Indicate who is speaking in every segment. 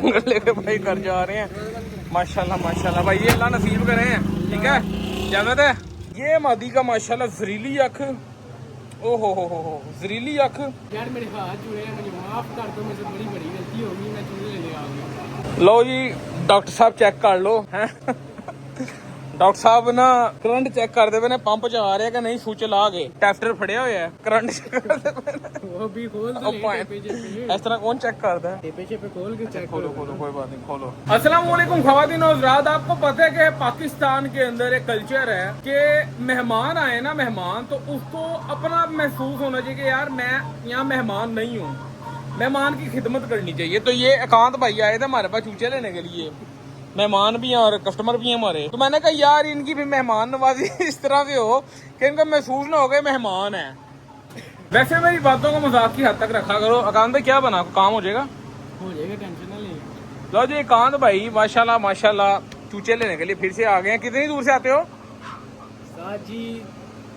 Speaker 1: लेके भाई घर जा रहे हैं। माशाल्लाह माशाल्लाह भाई, ये अल्लाह नसीब करे हैं। ठीक है इजाजत है। ये मादी का माशाल्लाह जहरीली अख, ओ हो जहरीली अख।
Speaker 2: यार मेरे हाथ जुड़े हैं, मुझे माफ कर दो, मुझसे बड़ी बड़ी गलती होगी, मैं चूहे लेने आ गया।
Speaker 1: लो जी डॉक्टर साहब चेक कर लो हैं। डॉक्टर साहब ना करंट चेक करते पे ने, पंप च आ रहे हैं कि नहीं, स्विच ला के टेस्टर फड़े हुए है, करंट चेक करते पे ने।
Speaker 2: वो भी खोल दो,
Speaker 1: इस तरह कौन चेक करता है?
Speaker 2: टेपे शेपे खोल के चेक
Speaker 1: खोलो खोलो, कोई बात नहीं, खोलो। अस्सलाम वालेकुम ख़वातीन और हज़रात, आपको पता है कि पाकिस्तान के अंदर एक कल्चर है कि मेहमान आए ना, मेहमान तो उसको अपना महसूस होना चाहिए कि यार मैं यहाँ मेहमान नहीं हूँ, मेहमान की खिदमत करनी चाहिए। तो ये एकांत भाई आए थे हमारे पास चूचे लेने के लिए, मेहमान भी हैं और कस्टमर भी हैं हमारे। तो मैंने कहा यार इनकी भी मेहमान नवाजी इस तरह से हो कि इनका महसूस ना हो गए मेहमान है। वैसे मेरी बातों को मजाक की हद तक रखा करो। अकांत भाई क्या बना, काम हो जाएगा?
Speaker 2: हो जाएगा, टेंशन ना ले।
Speaker 1: लो जी अकांत भाई माशाल्लाह माशाल्लाह चूचे लेने के लिए फिर से आ गए हैं। कितनी दूर से आते हो?
Speaker 2: जी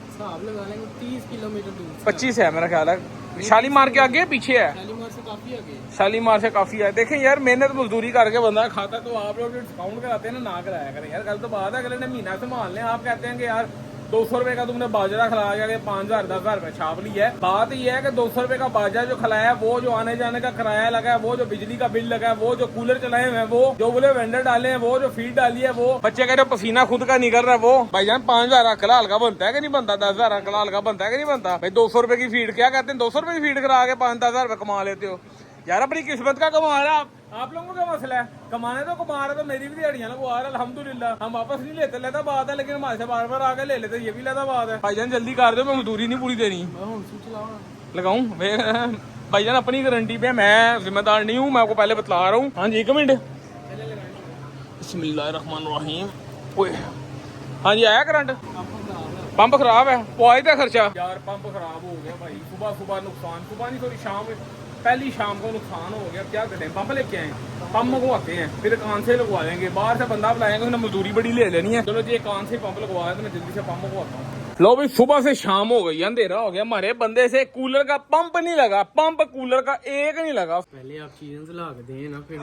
Speaker 2: हिसाब लगा लेंगे 30 किलोमीटर दूर।
Speaker 1: 25 है मेरा ख्याल है। शालीमार के आगे पीछे है?
Speaker 2: शालीमार से काफी आगे।
Speaker 1: शालीमार से काफी है। देखें यार मेहनत मजदूरी करके बंदा खाता, तो आप लोग डिस्काउंट कराते हैं ना कराया करें यार। कल तो बात है, अगले ने महीना संभाल लें। आप कहते हैं कि यार 200 रुपए का तुमने बाजरा खिलाया कि 5000 10,000 रुपए छाप लिया है। बात यह है कि 200 रुपए का बाजरा जो खिलाया है, वो जो आने जाने का किराया लगा है, वो जो बिजली का बिल लगा है, वो जो कूलर चलाए हुए हैं, वो जो बोले वेंडर डाले हैं, वो जो फीड डाली है, वो बच्चे का जो पसीना खुद का निकल रहा है, वो भाईजान 5000 अकला हल्का बनता है कि नहीं बनता? 10,000 अकला हल्का बनता है कि नहीं बनता? भाई 200 रुपए की फीड, क्या कहते हैं, 200 रुपए की फीड करा के 5-10,000 रुपए कमा लेते हो यार। अपनी किस्मत का कमा रहा आप लोगों का मसला है, कमाने तो कमा रहे, तो मेरी भी दिहाड़ियां लगवा रहा अल्हम्दुलिल्लाह। हम वापस नहीं लेते, लेता बात है, लेकिन हमारे से बार बार आके ले लेते, ये भी लेता बात है। भाईजान जल्दी कर दो, मैं मजदूरी नहीं पूरी देनी। लगाऊं भाईजान, अपनी गारंटी पे, मैं जिम्मेदार नहीं हूँ, मैं आपको पहले बता रहा हूँ। हाँ जी 1 मिनट। बिस्मिल्लाहिर्रहमानिर्रहीम। हाँ जी आया करंट? पंप खराब है, पहुंच का खर्चा यार। पंप खराब हो गया भाई, सुबह सुबह नुकसान, सुबह नहीं थोड़ी शाम, पहली शाम को नुकसान हो गया। क्या करें, पंप लेके आए, पंप मंगवाते हैं, फिर कान से लगवा लेंगे। बाहर से बंदा बुलाएंगे, उसने मजदूरी बड़ी ले लेनी है। चलो जी कान से पंप लगवाया, तो मैं जल्दी से पंप मंगवाता हूँ। लो भाई सुबह से शाम हो गई, अंधेरा हो गया, हमारे बंदे से कूलर का पंप नहीं लगा, पंप कूलर का एक नहीं लगा।
Speaker 2: पहले आप चीजें से ला के दें ना, फिर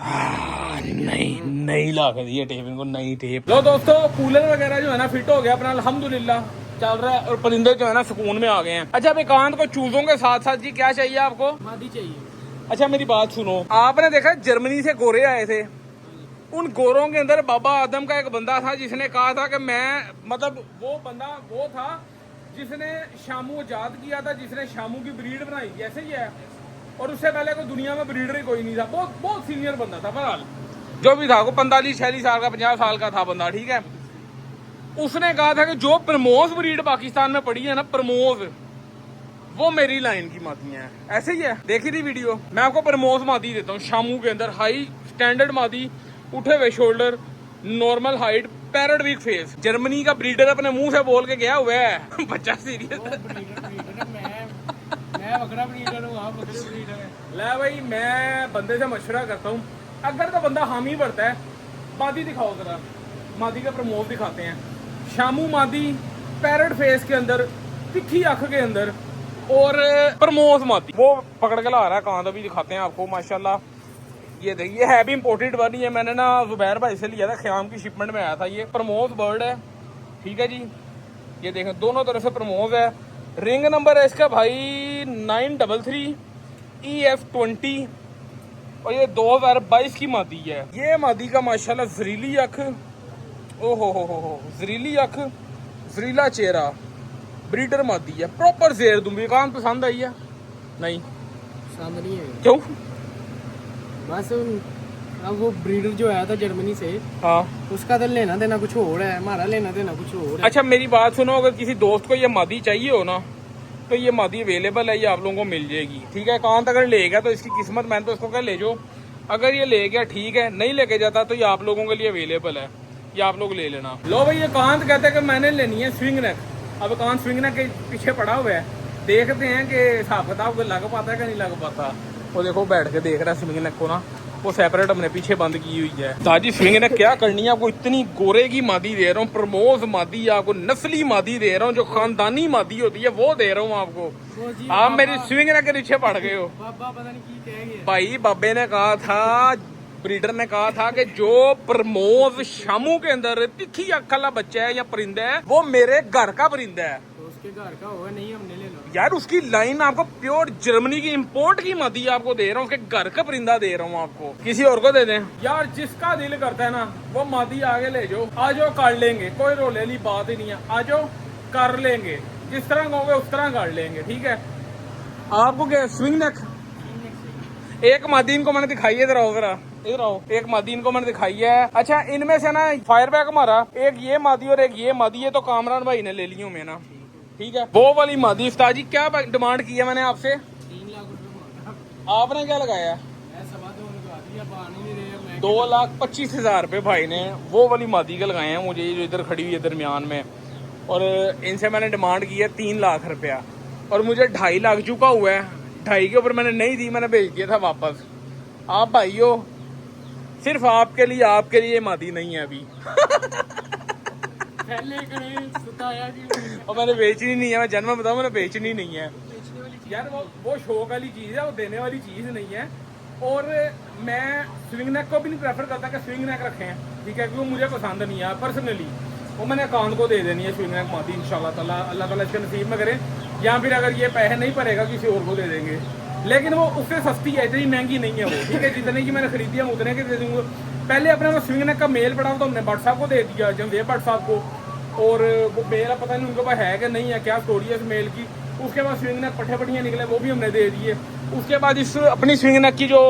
Speaker 1: नहीं ला के दिए टेप इनको, नई टेप। लो दोस्तों कूलर वगैरह जो है ना फिट हो गया अपना, अल्हम्दुलिल्लाह चल रहा है, और परिंदे जो है ना सुकून में आ गए हैं। अच्छा एकांत को चूजों के साथ साथ जी क्या चाहिए आपको?
Speaker 2: मादी चाहिए।
Speaker 1: अच्छा मेरी बात सुनो, आपने देखा जर्मनी से गोरे आए थे, उन गोरों के अंदर बाबा आदम का एक बंदा था जिसने कहा था कि मैं, मतलब वो बंदा वो था जिसने शामू इजाद किया था, जिसने शामू की ब्रीड बनाई, ऐसे ही है। और उससे पहले कोई दुनिया में ब्रीडर ही कोई नहीं था, बहुत बहुत सीनियर बंदा था। बहरहाल जो भी था, वो 45-46 साल का, 50 साल का था बंदा, ठीक है। उसने कहा था कि जो प्रमोज ब्रीड पाकिस्तान में पड़ी है ना, प्रमोज, वो मेरी लाइन की मादी है। ऐसे ही है, देखी थी वीडियो। मैं आपको प्रमोज मादी देता हूँ, शामू के अंदर हाई स्टैंडर्ड मादी, उठे हुए shoulder, normal height, parrot beak face. Germany का ब्रीडर अपने मुंह से बोल के गया हुआ है। बच्चा सीरियस ले भाई, मैं बंदे से मशवरा करता हूँ, अगर तो बंदा हामी बढ़ता है, मादी दिखाओ जरा। मादी का प्रमोद दिखाते हैं, शामू मादी, पैरट फेस के अंदर, तिखी आंख के अंदर, और प्रमोद मादी वो पकड़ के ला रहा है। कहाँ तो भी दिखाते हैं आपको माशाल्लाह। ये देखिए है भी इम्पोर्टेड बर्ड, ये मैंने ना जुबैर भाई से लिया था, ख्याम की शिपमेंट में आया था। ये प्रमोद बर्ड है, ठीक है जी। ये देखें दोनों तरफ से प्रमोद है। रिंग नंबर है इसका भाई 933 EF20, और ये 2022 की मादी है। ये मादी का माशाल्लाह जहरीली अख, ओ हो जहरीली अख, जहरीला चेहरा, ब्रीडर मादी है, प्रॉपर जेर दूंगी। काम पसंद आई है? नहीं
Speaker 2: पसंद नहीं है।
Speaker 1: क्यों?
Speaker 2: बस अब वो ब्रीडर जो आया था जर्मनी से,
Speaker 1: हाँ
Speaker 2: उसका तो लेना देना कुछ और है, हमारा लेना देना कुछ और है।
Speaker 1: अच्छा मेरी बात सुनो, अगर किसी दोस्त को ये मादी चाहिए हो ना, तो ये मादी अवेलेबल है, ये आप लोगों को मिल जाएगी, ठीक है। कांत अगर ले गया तो इसकी किस्मत, मैंने तो उसको क्या ले जाओ, अगर ये ले गया ठीक है, नहीं लेके जाता तो ये आप लोगों के लिए अवेलेबल है, ये आप लोग ले लेना। लो भाई ये कांत कहते हैं कि मैंने लेनी है स्विंग नेक। अब कांत स्विंग नेक के पीछे पड़ा हुआ है, देखते हैं कि हिसाब किताब लग पाता है कि नहीं लग पाता। वो देखो बैठ के देख रहा है स्विंग नेक को ना, वो सेपरेट हमने पीछे बंद की हुई है। ताजी स्विंग ने क्या करनी है, आपको इतनी गोरे की मादी दे रहा हूँ, प्रमोज मादी, आपको नस्ली मादी दे रहा हूँ, जो खानदानी मादी होती है वो दे रहा हूँ आपको। आप मेरी स्विंग ने के पीछे पड़ गए हो।
Speaker 2: बाबा पता नहीं की कह गया।
Speaker 1: भाई बाबे ने कहा था ब्रीडर ने कहा था कि जो प्रमोद शामू के अंदर तिखी अक्ल वाला बच्चा है या परिंदा है वो मेरे घर का परिंदा है।
Speaker 2: तो उसके घर का होगा नहीं, हमने ले लो
Speaker 1: यार उसकी लाइन आपको प्योर जर्मनी की इंपोर्ट की मादी आपको दे रहा हूँ, उसके घर का परिंदा दे रहा हूँ आपको, किसी और को दे दें। यार जिसका दिल करता है ना वो मादी आगे ले जाओ, आ जाओ कर लेंगे, कोई रोले वाली बात ही नहीं है, आ जाओ कर लेंगे, जिस तरह कहोगे उस तरह कर लेंगे, ठीक है। आपको क्या स्विंग नेक एक मादी इनको मैंने दिखाई है, इधर आओ जरा, इधर आओ, एक मादी इनको मैंने दिखाई है। अच्छा इनमें से ना फायर बैक हमारा एक ये मादी और एक ये मादी है, तो कामरान भाई ने ले ली हूँ मैं ना, ठीक है। वो वाली मादी उस्ताद जी क्या डिमांड की है मैंने आपसे?
Speaker 2: 3 लाख रुपए।
Speaker 1: आपने क्या लगाया? 2,25,000 रुपये भाई ने वो वाली मादी के लगाए हैं मुझे, जो इधर खड़ी हुई है दरमियान में, और इनसे मैंने डिमांड की है 3 लाख रुपया, और मुझे 2.5 लाख चुका हुआ है। 2.5 के ऊपर मैंने नहीं दी, मैंने भेज दिया था वापस। आप भाइयों सिर्फ आपके लिए मादी नहीं है अभी और मैंने बेचनी नहीं है, मैं जन्म बताऊँ, मैंने बेचनी नहीं है यार। वो शौक वाली चीज़ है, वो देने वाली चीज़ नहीं है। और मैं स्विंग नेक को भी नहीं प्रेफर करता कि स्विंग नेक रखें, ठीक है, क्योंकि मुझे पसंद नहीं है पर्सनली। वो मैंने कान को दे देनी है स्विंग नेक मादी इंशाल्लाह ताला, अल्लाह ताला इसके नसीब में करे, या फिर अगर ये पैसे नहीं भरेगा किसी और को दे देंगे, लेकिन वो उससे सस्ती है, इतनी महंगी नहीं है वो, ठीक है। जितने की मैंने खरीदी है उतने के दे दूँगा। पहले अपने वो स्विंग नेक का मेल पड़ा तो हमने भट्ट साहब को दे दिया, जमवेद भट्ट साहब को, और वो मेल पता नहीं उनके पास है कि नहीं है, क्या स्टोरी है इस मेल की। उसके बाद स्विंग नेक पट्टे पट्टियाँ निकले वो भी हमने दे दिए। उसके बाद इस अपनी स्विंग नेक की जो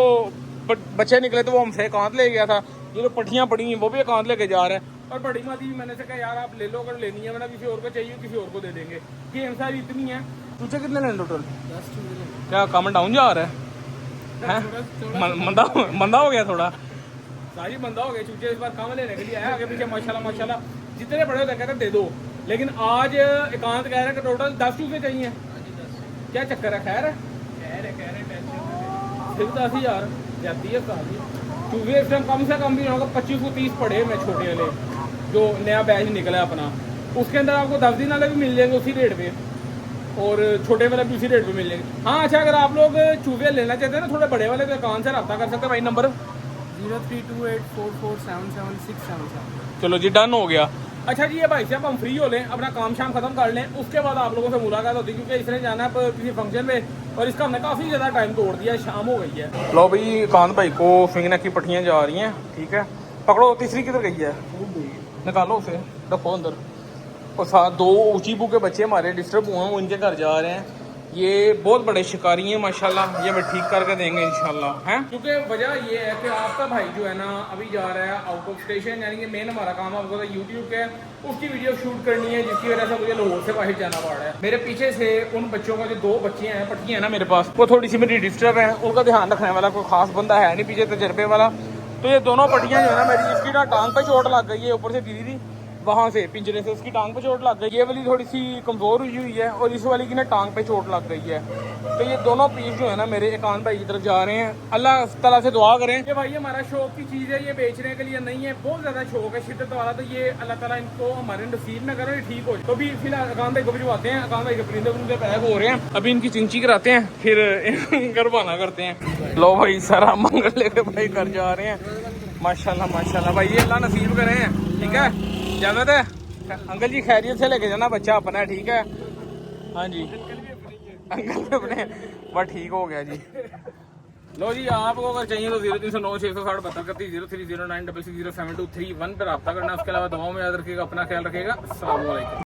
Speaker 1: बच्चे निकले तो वो हमसे एकांत ले गया था, ये जो पट्टियाँ पड़ी हैं वो भी एकांत लेके जा रहा है। और बड़ी मादी भी मैंने से कहा यार आप ले लो, अगर लेनी है, मैंने किसी और को चाहिए किसी और को दे देंगे। कि सारी इतनी है। तुझे कितने लेने टोटल?
Speaker 2: 10 चूजे।
Speaker 1: क्या कम डाउन जा रहा है? मंदा हो गया थोड़ा, सारी मंदा हो गया। चूचे इस बार कम लेने के लिए आया, आगे पीछे माशाल्लाह माशाल्लाह जितने बड़े होते कहते दे दो, लेकिन आज एकांत कह रहे हैं कि टोटल 10 चूजे चाहिए। क्या चक्कर है? खैर सिर्फ 10,000 जाती है सारी चूजे इस टाइम कम से कम भी होगा 25 को 30 पड़े मैं छोटे वाले जो नया बैच निकला है अपना, उसके अंदर आपको 10 दिन वाले भी मिल जाएंगे उसी रेट पे, और छोटे वाले भी उसी रेट पे मिल जाएंगे। हाँ अच्छा, अगर आप लोग चूजे लेना चाहते हैं ना थोड़े बड़े वाले, तो कौन से रब्ता कर सकते हैं भाई? नंबर
Speaker 2: 0328447777।
Speaker 1: चलो जी डन हो गया। अच्छा जी ये भाई साहब हम फ्री हो लें, अपना काम शाम खत्म कर लें, उसके बाद आप लोगों से मुलाकात होती है, क्योंकि इसने जाना है किसी फंक्शन में, और इसका हमने काफ़ी ज़्यादा टाइम तोड़ दिया है, शाम हो गई है। लो भाई कांत भाई को स्विंग नेक की पट्टियाँ जा रही हैं, ठीक है। पकड़ो, तीसरी किधर गई है? निकालो उसे, रखो अंदर। और साथ 2 ऊँची बू के बच्चे हमारे डिस्टर्ब हुए हैं, वो इनके घर जा रहे हैं। ये बहुत बड़े शिकारी हैं माशाल्लाह, ये मैं ठीक करके देंगे इंशाल्लाह, हैं। क्योंकि वजह ये है कि आपका भाई जो है ना अभी जा रहा है आउट ऑफ स्टेशन, यानी कि मेन हमारा काम आपको तो यूट्यूब के उसकी वीडियो शूट करनी है, जिसकी वजह से मुझे लाहौर से बाहर जाना पड़ रहा है। मेरे पीछे से उन बच्चों का जो 2 बच्चे हैं पट्टियाँ हैं ना मेरे पास, वो थोड़ी सी मेरी डिस्टर्ब है, उनका ध्यान रखने वाला कोई खास बंदा है नहीं पीछे तजर्बे वाला। तो ये दोनों पट्टियाँ जो है ना मेरी, इसकी ना टांग पे चोट लग गई है, ऊपर से गिरी थी वहाँ से पिंजरे से, उसकी टांग पे चोट लग गई। ये वाली थोड़ी सी कमज़ोर हुई है, और इस वाली की ना टांग पे चोट लग गई है। तो ये दोनों पीस जो है ना मेरे एकांत भाई की तरफ जा रहे हैं। अल्लाह ताला से दुआ करें कि भाई हमारा शौक की चीज़ है, ये बेचने के लिए नहीं है, बहुत ज़्यादा शौक है शिद्दत वाला, तो ये अल्लाह ताला इनको हमारे नसीब में करो, ये ठीक हो। तो अभी फिलहाल एकांत भाई को भिजवाते हैं, एकांत भाई के परिंदे परिंदे पैक हो रहे हैं, अभी इनकी चिंची कराते हैं, फिर गरबाना करते हैं। लो भाई सारा मंगल लेके भाई घर जा रहे हैं, माशाल्लाह माशाल्लाह भाई, ये अल्लाह नसीब करें, ठीक है। इजाज़त है अंकल जी, खैरियत से लेके जाना, बच्चा अपना है, ठीक है। हाँ जी अंकल भी अपने, बस ठीक हो गया जी। लो जी आपको अगर चाहिए तो 0309 660 72 0309 66 0723 1 पर रब्ता करना। उसके अलावा दुआओं में याद रखिएगा, अपना ख्याल रखिएगा। अस्सलाम वालेकुम।